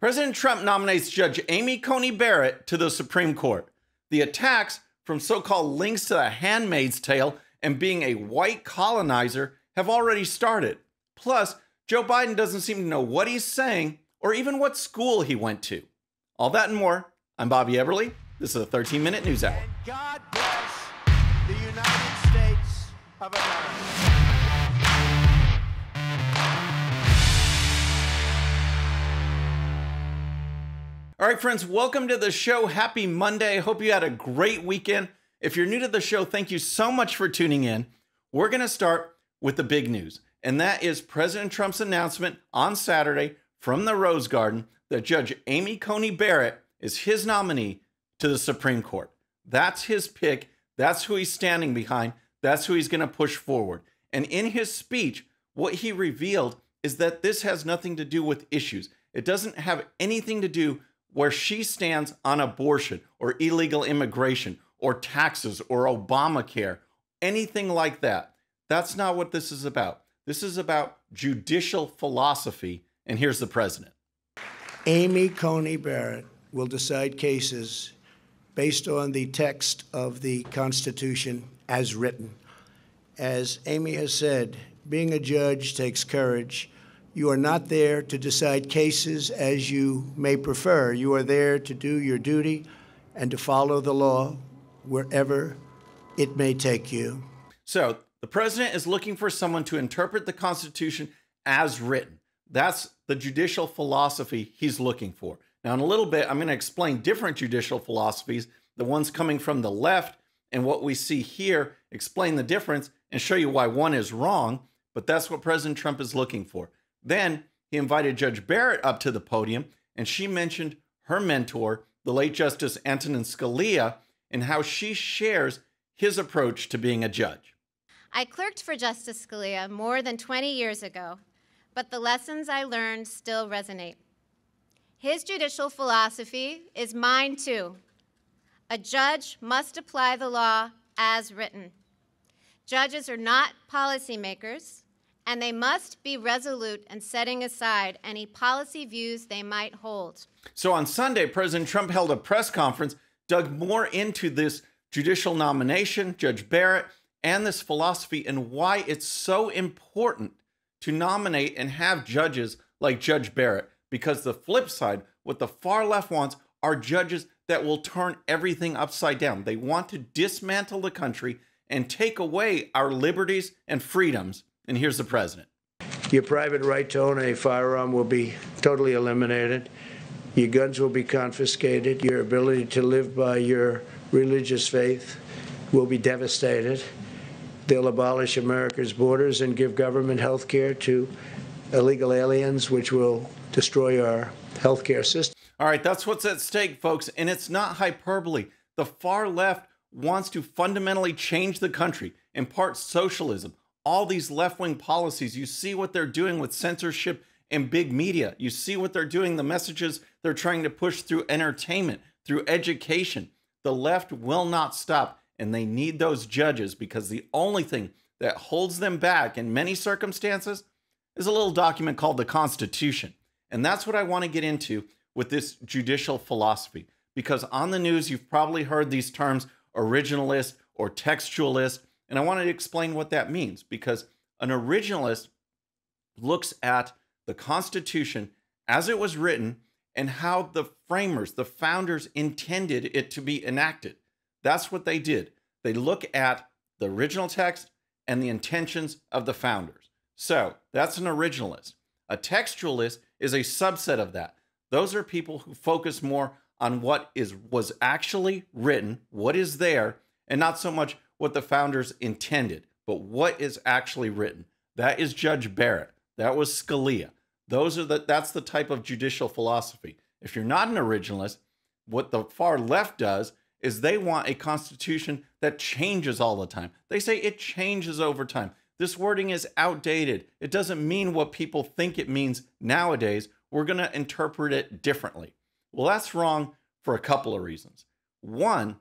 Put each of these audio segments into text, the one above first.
President Trump nominates Judge Amy Coney Barrett to the Supreme Court. The attacks from so-called links to The Handmaid's Tale and being a white colonizer have already started. Plus, Joe Biden doesn't seem to know what he's saying or even what school he went to. All that and more. I'm Bobby Eberle. This is a 13-minute news hour. And God bless the United States of America. All right, friends, welcome to the show. Happy Monday. Hope you had a great weekend. If you're new to the show, thank you so much for tuning in. We're going to start with the big news, and that is President Trump's announcement on Saturday from the Rose Garden that Judge Amy Coney Barrett is his nominee to the Supreme Court. That's his pick. That's who he's standing behind. That's who he's going to push forward. And in his speech, what he revealed is that this has nothing to do with issues. It doesn't have anything to do where she stands on abortion or illegal immigration or taxes or Obamacare, anything like that. That's not what this is about. This is about judicial philosophy. And here's the president. Amy Coney Barrett will decide cases based on the text of the Constitution as written. As Amy has said, being a judge takes courage. You are not there to decide cases as you may prefer. You are there to do your duty and to follow the law wherever it may take you. So the president is looking for someone to interpret the Constitution as written. That's the judicial philosophy he's looking for. Now, in a little bit, I'm going to explain different judicial philosophies, the ones coming from the left and what we see here, explain the difference and show you why one is wrong. But that's what President Trump is looking for. Then he invited Judge Barrett up to the podium, and she mentioned her mentor, the late Justice Antonin Scalia, and how she shares his approach to being a judge. I clerked for Justice Scalia more than 20 years ago, but the lessons I learned still resonate. His judicial philosophy is mine too. A judge must apply the law as written. Judges are not policymakers, and they must be resolute in setting aside any policy views they might hold. So on Sunday, President Trump held a press conference, dug more into this judicial nomination, Judge Barrett, and this philosophy and why it's so important to nominate and have judges like Judge Barrett. Because the flip side, what the far left wants are judges that will turn everything upside down. They want to dismantle the country and take away our liberties and freedoms. And here's the president. Your private right to own a firearm will be totally eliminated. Your guns will be confiscated. Your ability to live by your religious faith will be devastated. They'll abolish America's borders and give government health care to illegal aliens, which will destroy our health care system. All right, that's what's at stake, folks. And it's not hyperbole. The far left wants to fundamentally change the country, impart socialism, all these left-wing policies. You see what they're doing with censorship and big media. You see what they're doing, the messages they're trying to push through entertainment, through education. The left will not stop, and they need those judges because the only thing that holds them back in many circumstances is a little document called the Constitution. And that's what I want to get into with this judicial philosophy. Because on the news, you've probably heard these terms originalist or textualist. And I wanted to explain what that means, because an originalist looks at the Constitution as it was written and how the framers, the founders, intended it to be enacted. That's what they did. They look at the original text and the intentions of the founders. So that's an originalist. A textualist is a subset of that. Those are people who focus more on what was actually written, what is there, and not so much what the founders intended, but what is actually written. That is Judge Barrett. That was Scalia. That's the type of judicial philosophy. If you're not an originalist, what the far left does is they want a constitution that changes all the time. They say it changes over time. This wording is outdated. It doesn't mean what people think it means nowadays. We're going to interpret it differently. Well, that's wrong for a couple of reasons. One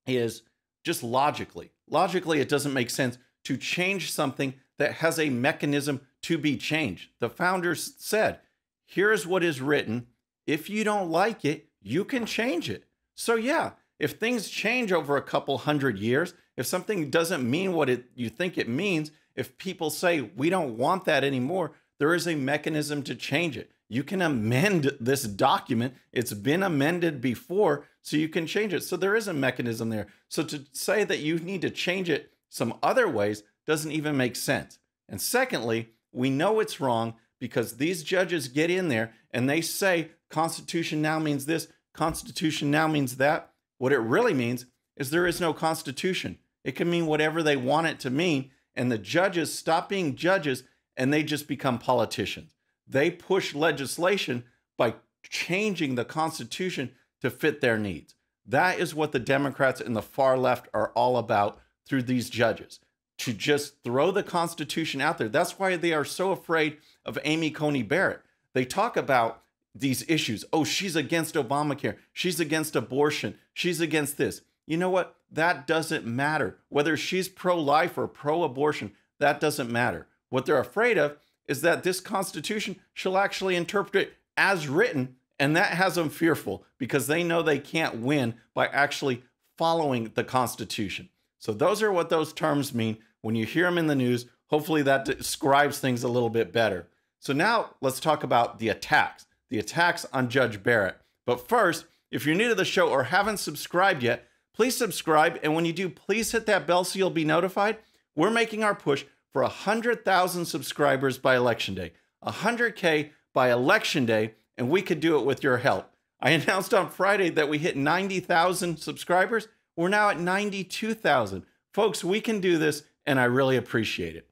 is just logically. Logically, it doesn't make sense to change something that has a mechanism to be changed. The founders said, here's what is written, If you don't like it, you can change it. So yeah, if things change over a couple hundred years, if something doesn't mean what you think it means, if people say we don't want that anymore, there is a mechanism to change it. You can amend this document. It's been amended before, so you can change it. So there is a mechanism there. So to say that you need to change it some other ways doesn't even make sense. And secondly, we know it's wrong because these judges get in there and they say Constitution now means this, Constitution now means that. What it really means is there is no Constitution. It can mean whatever they want it to mean, and the judges stop being judges and they just become politicians. They push legislation by changing the Constitution to fit their needs. That is what the Democrats and the far left are all about through these judges, to just throw the Constitution out there. That's why they are so afraid of Amy Coney Barrett. They talk about these issues. Oh, she's against Obamacare. She's against abortion. She's against this. You know what? That doesn't matter. Whether she's pro-life or pro-abortion, that doesn't matter. What they're afraid of is that this Constitution she'll actually interpret it as written, and that has them fearful because they know they can't win by actually following the Constitution. So those are what those terms mean. When you hear them in the news, hopefully that describes things a little bit better. So now let's talk about the attacks on Judge Barrett. But first, if you're new to the show or haven't subscribed yet, please subscribe. And when you do, please hit that bell so you'll be notified. We're making our push for 100,000 subscribers by Election Day, 100K by Election Day, and we could do it with your help. I announced on Friday that we hit 90,000 subscribers. We're now at 92,000. Folks, we can do this, and I really appreciate it.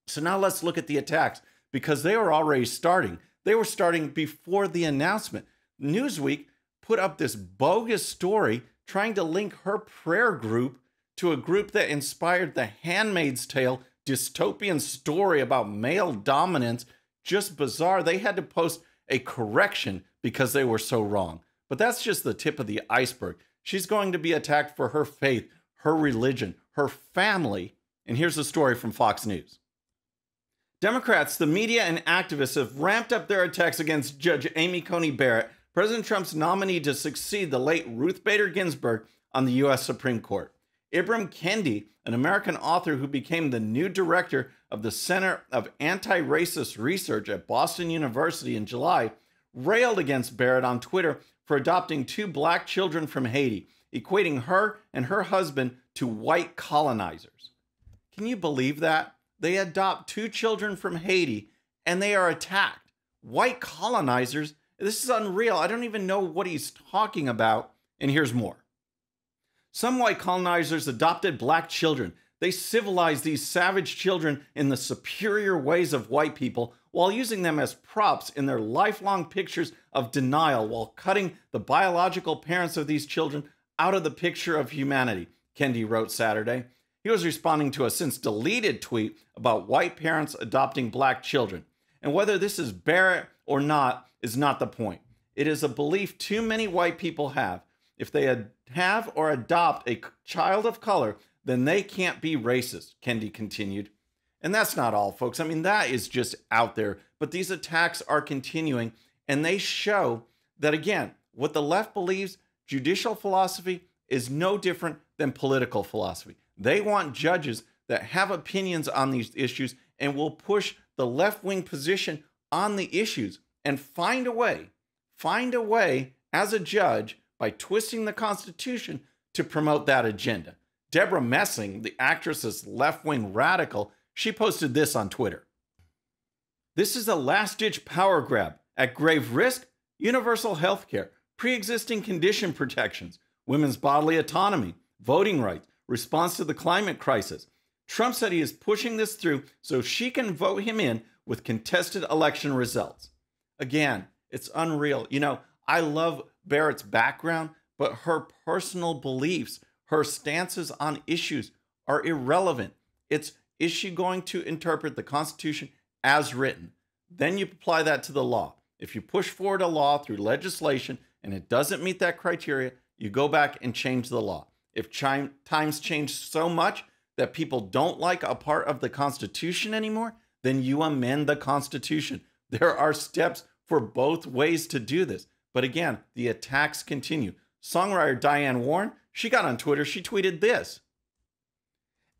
So now let's look at the attacks, because they were already starting. They were starting before the announcement. Newsweek put up this bogus story trying to link her prayer group to a group that inspired the Handmaid's Tale dystopian story about male dominance. Just bizarre. They had to post a correction because they were so wrong. But that's just the tip of the iceberg. She's going to be attacked for her faith, her religion, her family. And here's the story from Fox News. Democrats, the media, and activists have ramped up their attacks against Judge Amy Coney Barrett, President Trump's nominee to succeed the late Ruth Bader Ginsburg on the U.S. Supreme Court. Ibram Kendi, an American author who became the new director of the Center of Anti-Racist Research at Boston University in July, railed against Barrett on Twitter for adopting 2 black children from Haiti, equating her and her husband to white colonizers. Can you believe that? They adopt 2 children from Haiti and they are attacked. White colonizers? This is unreal. I don't even know what he's talking about. And here's more. Some white colonizers adopted black children. They civilized these savage children in the superior ways of white people while using them as props in their lifelong pictures of denial while cutting the biological parents of these children out of the picture of humanity, Kendi wrote Saturday. He was responding to a since deleted tweet about white parents adopting black children. And whether this is Barrett or not is not the point. It is a belief too many white people have. If they have or adopt a child of color, then they can't be racist, Kendi continued. And that's not all, folks. I mean, that is just out there. But these attacks are continuing, and they show that, again, what the left believes, judicial philosophy, is no different than political philosophy. They want judges that have opinions on these issues and will push the left-wing position on the issues and find a way as a judge by twisting the Constitution to promote that agenda. Deborah Messing, the actress's left-wing radical, she posted this on Twitter. This is a last-ditch power grab. At grave risk, universal health care, pre-existing condition protections, women's bodily autonomy, voting rights, response to the climate crisis. Trump said he is pushing this through so she can vote him in with contested election results. Again, it's unreal. You know, I love Barrett's background, but her personal beliefs, her stances on issues are irrelevant. Is she going to interpret the Constitution as written? Then you apply that to the law. If you push forward a law through legislation and it doesn't meet that criteria, you go back and change the law. If times change so much that people don't like a part of the Constitution anymore, then you amend the Constitution. There are steps for both ways to do this. But again, the attacks continue. Songwriter Diane Warren, she got on Twitter, she tweeted this.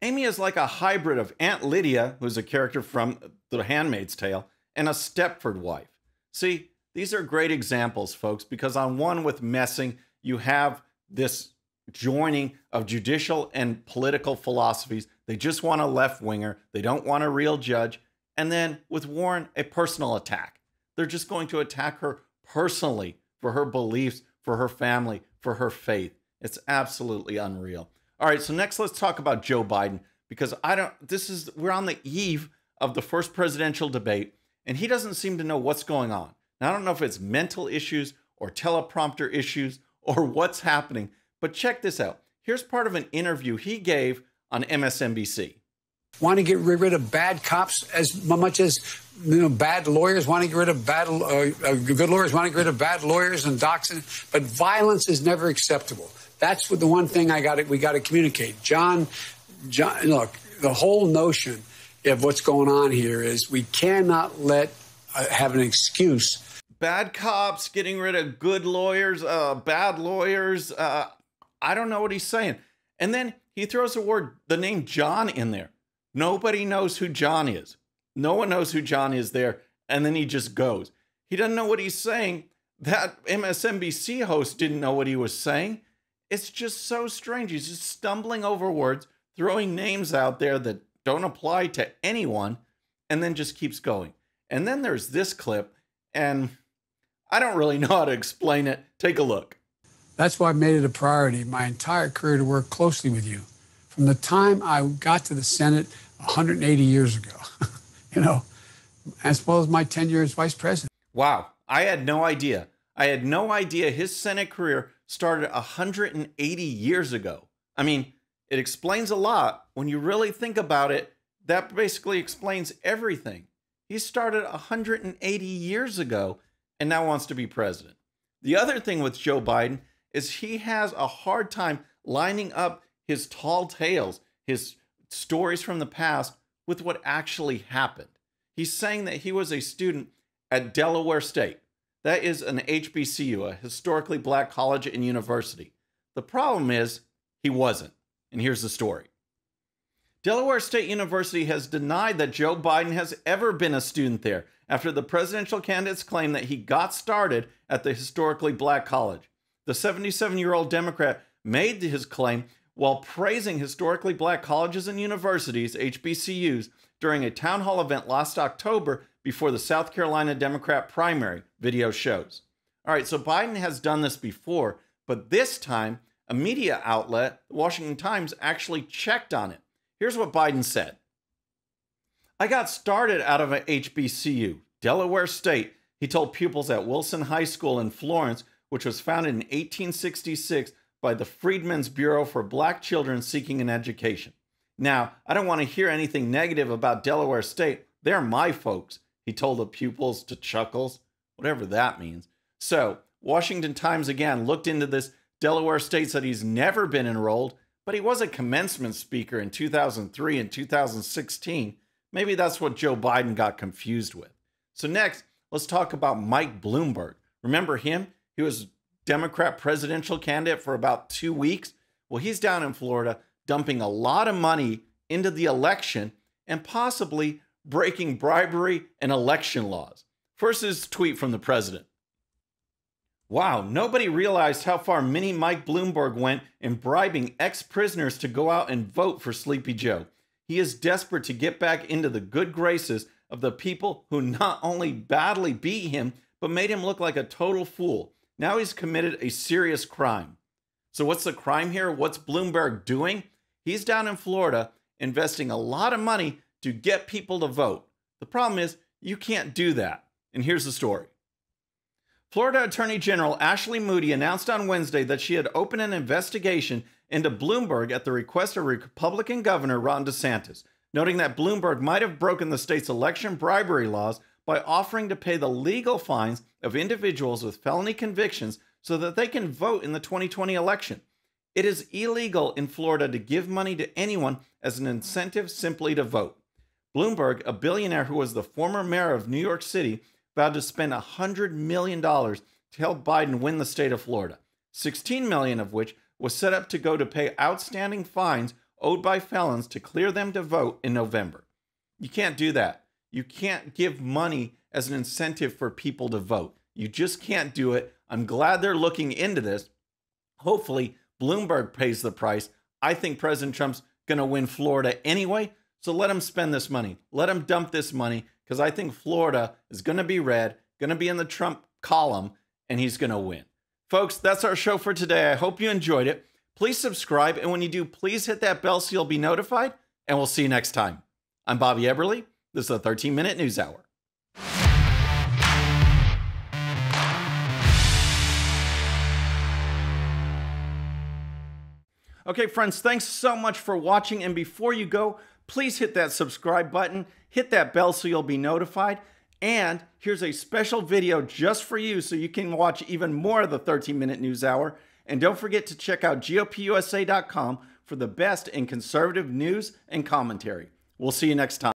Amy is like a hybrid of Aunt Lydia, who's a character from The Handmaid's Tale, and a Stepford wife. See, these are great examples, folks, because on one with Messing, you have this joining of judicial and political philosophies. They just want a left-winger. They don't want a real judge. And then with Warren, a personal attack. They're just going to attack her personally for her beliefs, for her family, for her faith. It's absolutely unreal. All right, so next let's talk about Joe Biden, because we're on the eve of the first presidential debate, and he doesn't seem to know what's going on. Now, I don't know if it's mental issues or teleprompter issues or what's happening, but check this out. Here's part of an interview he gave on MSNBC. Want to get rid of bad cops as much as bad lawyers want to get rid of good lawyers want to get rid of bad lawyers and doxing, but violence is never acceptable. That's what the one thing we got to communicate. John, look, the whole notion of what's going on here is we cannot have an excuse. Bad cops getting rid of good lawyers, bad lawyers. I don't know what he's saying. And then he throws the name John in there. Nobody knows who John is. No one knows who John is there. And then he just goes. He doesn't know what he's saying. That MSNBC host didn't know what he was saying. It's just so strange. He's just stumbling over words, throwing names out there that don't apply to anyone, and then just keeps going. And then there's this clip, and I don't really know how to explain it. Take a look. That's why I made it a priority my entire career to work closely with you. From the time I got to the Senate 180 years ago, as well as my tenure as vice president. Wow, I had no idea. I had no idea his Senate career started 180 years ago. I mean, it explains a lot. When you really think about it, that basically explains everything. He started 180 years ago and now wants to be president. The other thing with Joe Biden is he has a hard time lining up his tall tales, his stories from the past, with what actually happened. He's saying that he was a student at Delaware State. That is an HBCU, a historically black college and university. The problem is he wasn't. And here's the story. Delaware State University has denied that Joe Biden has ever been a student there after the presidential candidates claim that he got started at the historically black college. The 77-year-old Democrat made his claim while praising historically black colleges and universities, HBCUs, during a town hall event last October before the South Carolina Democrat primary, video shows. All right, so Biden has done this before, but this time, a media outlet, the Washington Times, actually checked on it. Here's what Biden said. I got started out of an HBCU, Delaware State, he told pupils at Wilson High School in Florence, which was founded in 1866 by the Freedmen's Bureau for Black Children Seeking an Education. Now, I don't want to hear anything negative about Delaware State. They're my folks, he told the pupils to chuckles, whatever that means. So, Washington Times again looked into this. Delaware State said he's never been enrolled, but he was a commencement speaker in 2003 and 2016. Maybe that's what Joe Biden got confused with. So next, let's talk about Mike Bloomberg. Remember him? He was Democrat presidential candidate for about 2 weeks. Well, he's down in Florida dumping a lot of money into the election and possibly breaking bribery and election laws. First is a tweet from the president. Wow, nobody realized how far mini Mike Bloomberg went in bribing ex-prisoners to go out and vote for Sleepy Joe. He is desperate to get back into the good graces of the people who not only badly beat him, but made him look like a total fool. Now he's committed a serious crime. So what's the crime here? What's Bloomberg doing? He's down in Florida investing a lot of money to get people to vote. The problem is you can't do that. And here's the story. Florida Attorney General Ashley Moody announced on Wednesday that she had opened an investigation into Bloomberg at the request of Republican Governor Ron DeSantis, noting that Bloomberg might have broken the state's election bribery laws by offering to pay the legal fines of individuals with felony convictions so that they can vote in the 2020 election. It is illegal in Florida to give money to anyone as an incentive simply to vote. Bloomberg, a billionaire who was the former mayor of New York City, vowed to spend $100 million to help Biden win the state of Florida, $16 million of which was set up to go to pay outstanding fines owed by felons to clear them to vote in November. You can't do that. You can't give money as an incentive for people to vote. You just can't do it. I'm glad they're looking into this. Hopefully, Bloomberg pays the price. I think President Trump's going to win Florida anyway, so let him spend this money. Let him dump this money, because I think Florida is going to be red, going to be in the Trump column, and he's going to win. Folks, that's our show for today. I hope you enjoyed it. Please subscribe, and when you do, please hit that bell so you'll be notified, and we'll see you next time. I'm Bobby Eberle. This is the 13-Minute News Hour. Okay, friends, thanks so much for watching. And before you go, please hit that subscribe button, hit that bell so you'll be notified. And here's a special video just for you so you can watch even more of the 13-Minute News Hour. And don't forget to check out GOPUSA.com for the best in conservative news and commentary. We'll see you next time.